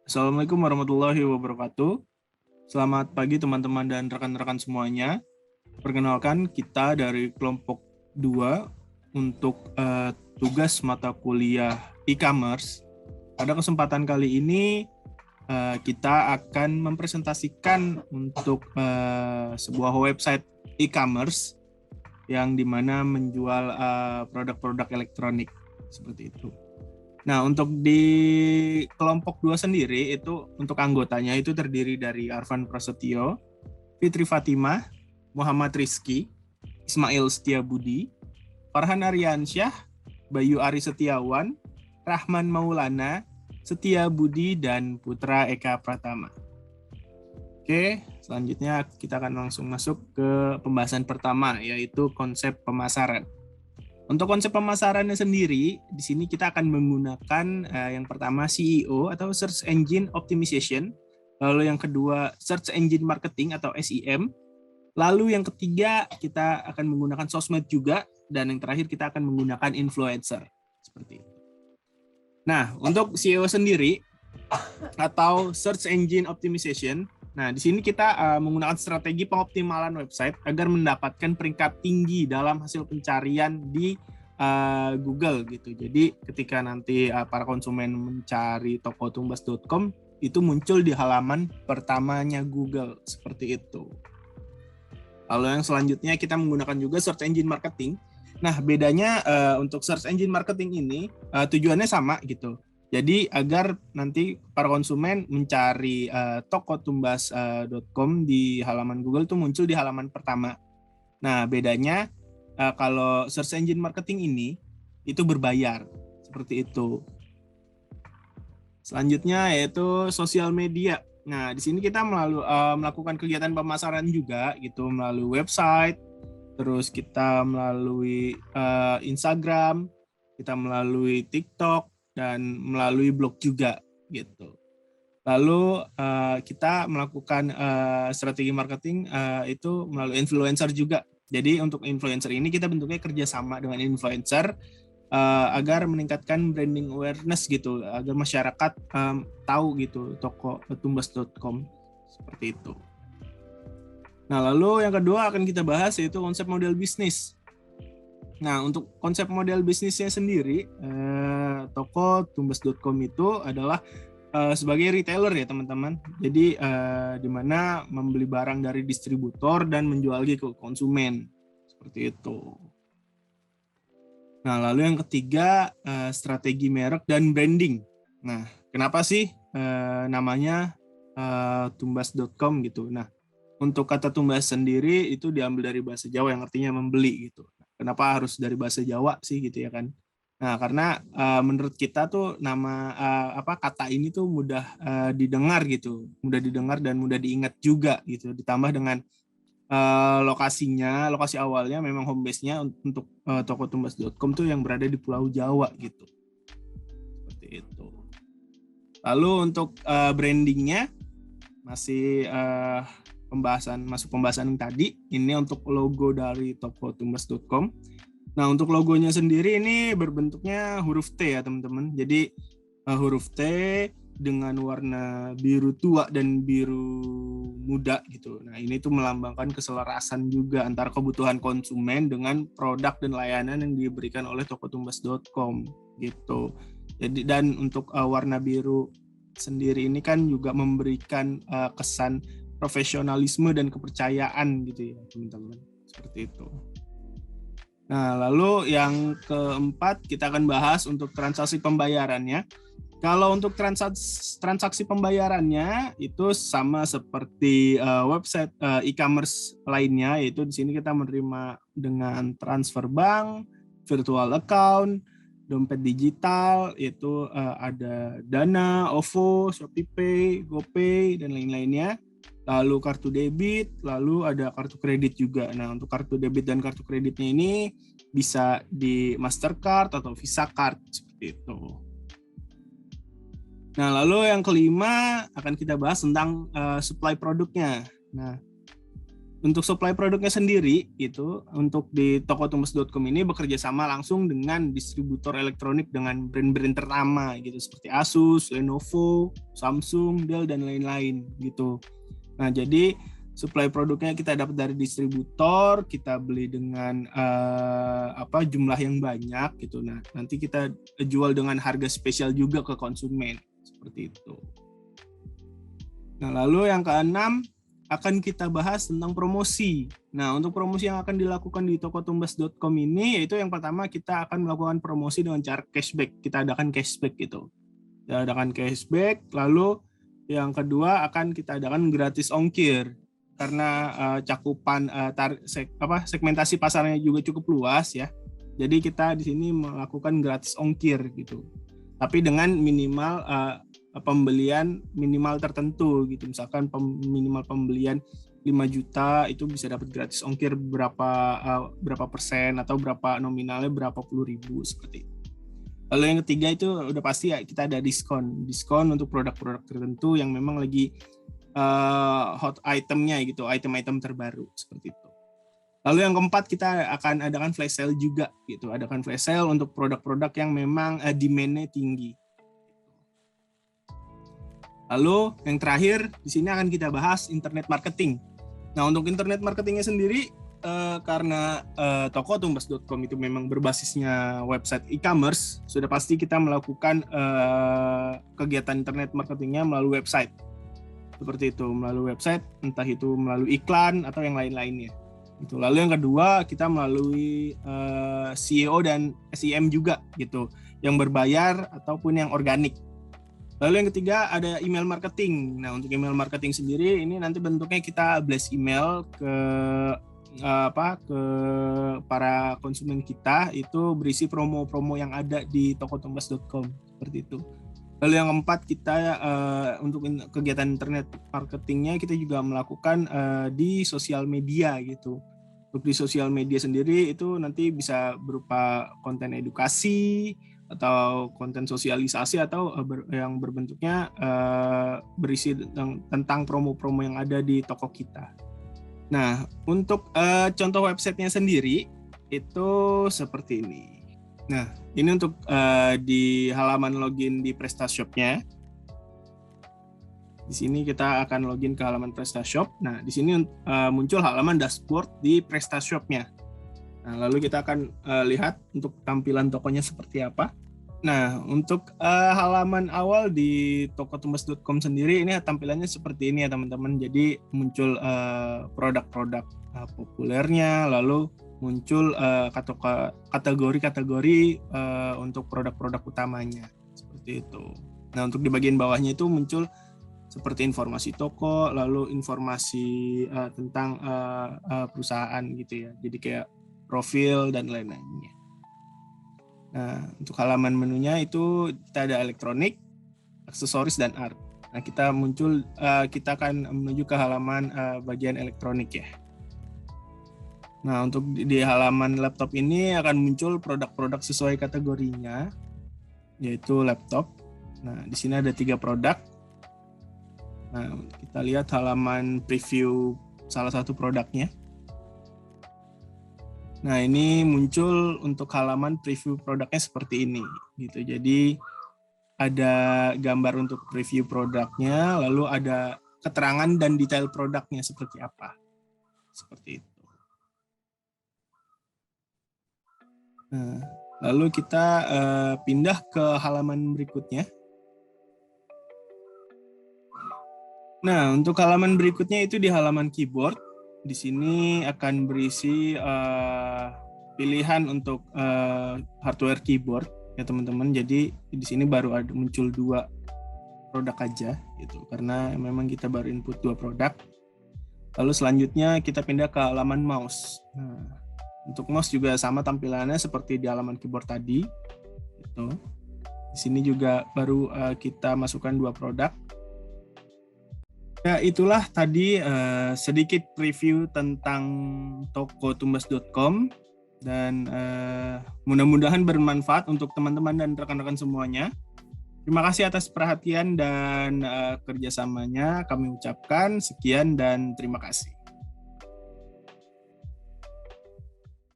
Assalamualaikum warahmatullahi wabarakatuh. Selamat pagi teman-teman dan rekan-rekan semuanya. Perkenalkan kita dari kelompok 2 untuk tugas mata kuliah e-commerce. Pada kesempatan kali ini kita akan mempresentasikan untuk sebuah website e-commerce yang dimana menjual produk-produk elektronik seperti itu. Nah, untuk di kelompok 2 sendiri itu untuk anggotanya itu terdiri dari Arfan Prasetyo, Fitri Fatimah, Muhammad Rizky, Ismail Setiabudi, Farhan Aryansyah, Bayu Ari Setiawan, Rahman Maulana, Setia Budi, dan Putra Eka Pratama. Oke, selanjutnya kita akan langsung masuk ke pembahasan pertama, yaitu konsep pemasaran. Untuk konsep pemasarannya sendiri, di sini kita akan menggunakan yang pertama SEO atau Search Engine Optimization, lalu yang kedua Search Engine Marketing atau SEM, lalu yang ketiga kita akan menggunakan sosmed juga, dan yang terakhir kita akan menggunakan influencer. Seperti itu. Nah, untuk SEO sendiri atau Search Engine Optimization, nah di sini kita menggunakan strategi pengoptimalan website agar mendapatkan peringkat tinggi dalam hasil pencarian di Google gitu. Jadi ketika nanti para konsumen mencari tokotumbas.com itu muncul di halaman pertamanya Google seperti itu. Lalu yang selanjutnya kita menggunakan juga Search Engine Marketing. Nah, bedanya untuk Search Engine Marketing ini tujuannya sama gitu. Jadi agar nanti para konsumen mencari tokotumbas.com di halaman Google itu muncul di halaman pertama. Nah, bedanya kalau Search Engine Marketing ini itu berbayar, seperti itu. Selanjutnya yaitu sosial media. Nah, di sini kita melakukan kegiatan pemasaran juga gitu melalui website, terus kita melalui Instagram, kita melalui TikTok, dan melalui blog juga gitu. Lalu kita melakukan strategi marketing itu melalui influencer juga. Jadi untuk influencer ini kita bentuknya kerjasama dengan influencer agar meningkatkan branding awareness gitu, agar masyarakat tahu gitu tokotumbas.com seperti itu. Nah, lalu yang kedua akan kita bahas yaitu konsep model bisnis. Nah, untuk konsep model bisnisnya sendiri, tokotumbas.com itu adalah sebagai retailer ya teman-teman. Jadi di mana membeli barang dari distributor dan menjualnya ke konsumen. Seperti itu. Nah, lalu yang ketiga strategi merek dan branding. Nah, kenapa sih namanya tumbas.com gitu? Nah, untuk kata tumbas sendiri itu diambil dari bahasa Jawa yang artinya membeli gitu. Kenapa harus dari bahasa Jawa sih gitu ya kan? Nah, karena menurut kita tuh nama kata ini tuh mudah didengar gitu, mudah didengar dan mudah diingat juga gitu. Ditambah dengan lokasi awalnya memang home base-nya untuk tokotumbas.com tuh yang berada di Pulau Jawa gitu. Seperti itu. Lalu untuk brandingnya masih masuk pembahasan yang tadi, ini untuk logo dari tokotumbas.com. Nah, untuk logonya sendiri ini berbentuknya huruf T ya teman-teman. Jadi huruf T dengan warna biru tua dan biru muda gitu. Nah, ini tuh melambangkan keselarasan juga antara kebutuhan konsumen dengan produk dan layanan yang diberikan oleh tokotumbas.com gitu. Jadi dan untuk warna biru sendiri ini kan juga memberikan kesan profesionalisme dan kepercayaan gitu ya teman-teman, seperti itu. Nah, lalu yang keempat kita akan bahas untuk transaksi pembayarannya. Kalau untuk transaksi pembayarannya itu sama seperti website e-commerce lainnya, yaitu di sini kita menerima dengan transfer bank, virtual account, dompet digital, itu ada Dana, OVO, ShopeePay, GoPay, dan lain-lainnya. Lalu kartu debit, lalu ada kartu kredit juga. Nah, untuk kartu debit dan kartu kreditnya ini bisa di Mastercard atau Visa Card, seperti itu. Nah, lalu yang kelima akan kita bahas tentang supply produknya. Nah, Untuk supply produknya sendiri itu untuk di tokotumbas.com ini bekerja sama langsung dengan distributor elektronik dengan brand-brand ternama gitu seperti Asus, Lenovo, Samsung, Dell dan lain-lain gitu. Nah, jadi supply produknya kita dapat dari distributor, kita beli dengan jumlah yang banyak gitu. Nah, nanti kita jual dengan harga spesial juga ke konsumen seperti itu. Nah, lalu yang keenam akan kita bahas tentang promosi. Nah, untuk promosi yang akan dilakukan di tokotumbas.com ini, yaitu yang pertama kita akan melakukan promosi dengan cara cashback. Kita adakan cashback gitu. Kita adakan cashback, lalu yang kedua akan kita adakan gratis ongkir. Karena cakupan segmentasi pasarnya juga cukup luas ya. Jadi kita di sini melakukan gratis ongkir gitu. Tapi dengan minimal pembelian minimal tertentu gitu, misalkan minimal pembelian 5 juta itu bisa dapat gratis ongkir berapa persen atau berapa nominalnya berapa puluh ribu seperti itu. Lalu yang ketiga itu udah pasti ya, kita ada diskon untuk produk-produk tertentu yang memang lagi hot itemnya gitu, item-item terbaru seperti itu. Lalu yang keempat kita akan adakan flash sale juga gitu, adakan flash sale untuk produk-produk yang memang demand-nya tinggi. Lalu yang terakhir di sini akan kita bahas internet marketing. Nah, untuk internet marketingnya sendiri karena tokotumbas.com itu memang berbasisnya website e-commerce, sudah pasti kita melakukan kegiatan internet marketingnya melalui website. Seperti itu, melalui website, entah itu melalui iklan atau yang lain-lainnya. Gitu. Lalu yang kedua kita melalui SEO dan SEM juga gitu, yang berbayar ataupun yang organik. Lalu yang ketiga ada email marketing. Nah, untuk email marketing sendiri ini nanti bentuknya kita blast email ke para konsumen kita, itu berisi promo-promo yang ada di tokotumbas.com seperti itu. Lalu yang keempat kita untuk kegiatan internet marketingnya kita juga melakukan di sosial media gitu. Untuk di sosial media sendiri itu nanti bisa berupa konten edukasi atau konten sosialisasi atau yang berbentuknya berisi tentang promo-promo yang ada di toko kita. Nah, untuk contoh websitenya sendiri itu seperti ini. Nah, ini untuk di halaman login di PrestaShop-nya. Di sini kita akan login ke halaman PrestaShop. Nah, di sini muncul halaman dashboard di PrestaShop-nya. Nah, lalu kita akan lihat untuk tampilan tokonya seperti apa. Nah, untuk halaman awal di tokotumbas.com sendiri ini tampilannya seperti ini ya teman-teman. Jadi muncul produk-produk populernya, lalu muncul kategori-kategori untuk produk-produk utamanya seperti itu. Nah, untuk di bagian bawahnya itu muncul seperti informasi toko, lalu informasi tentang perusahaan gitu ya. Jadi kayak profil dan lain-lainnya. Nah, untuk halaman menunya itu kita ada elektronik, aksesoris dan art. Nah, kita akan menuju ke halaman bagian elektronik ya. Nah, untuk di halaman laptop ini akan muncul produk-produk sesuai kategorinya, yaitu laptop. Nah, di sini ada 3 produk. Nah, kita lihat halaman preview salah satu produknya. Nah, ini muncul untuk halaman preview produknya seperti ini gitu. Jadi ada gambar untuk preview produknya, lalu ada keterangan dan detail produknya seperti apa. Seperti itu. Nah, lalu kita pindah ke halaman berikutnya. Nah, untuk halaman berikutnya itu di halaman keyboard. Di sini akan berisi pilihan untuk hardware keyboard ya teman-teman. Jadi di sini baru ada muncul 2 produk aja gitu, karena memang kita baru input 2 produk. Lalu selanjutnya kita pindah ke halaman mouse. Nah, untuk mouse juga sama tampilannya seperti di halaman keyboard tadi. Gitu. Di sini juga baru kita masukkan 2 produk. Ya, itulah tadi sedikit preview tentang tokotumbas.com dan mudah-mudahan bermanfaat untuk teman-teman dan rekan-rekan semuanya. Terima kasih atas perhatian dan kerjasamanya. Kami ucapkan sekian dan terima kasih.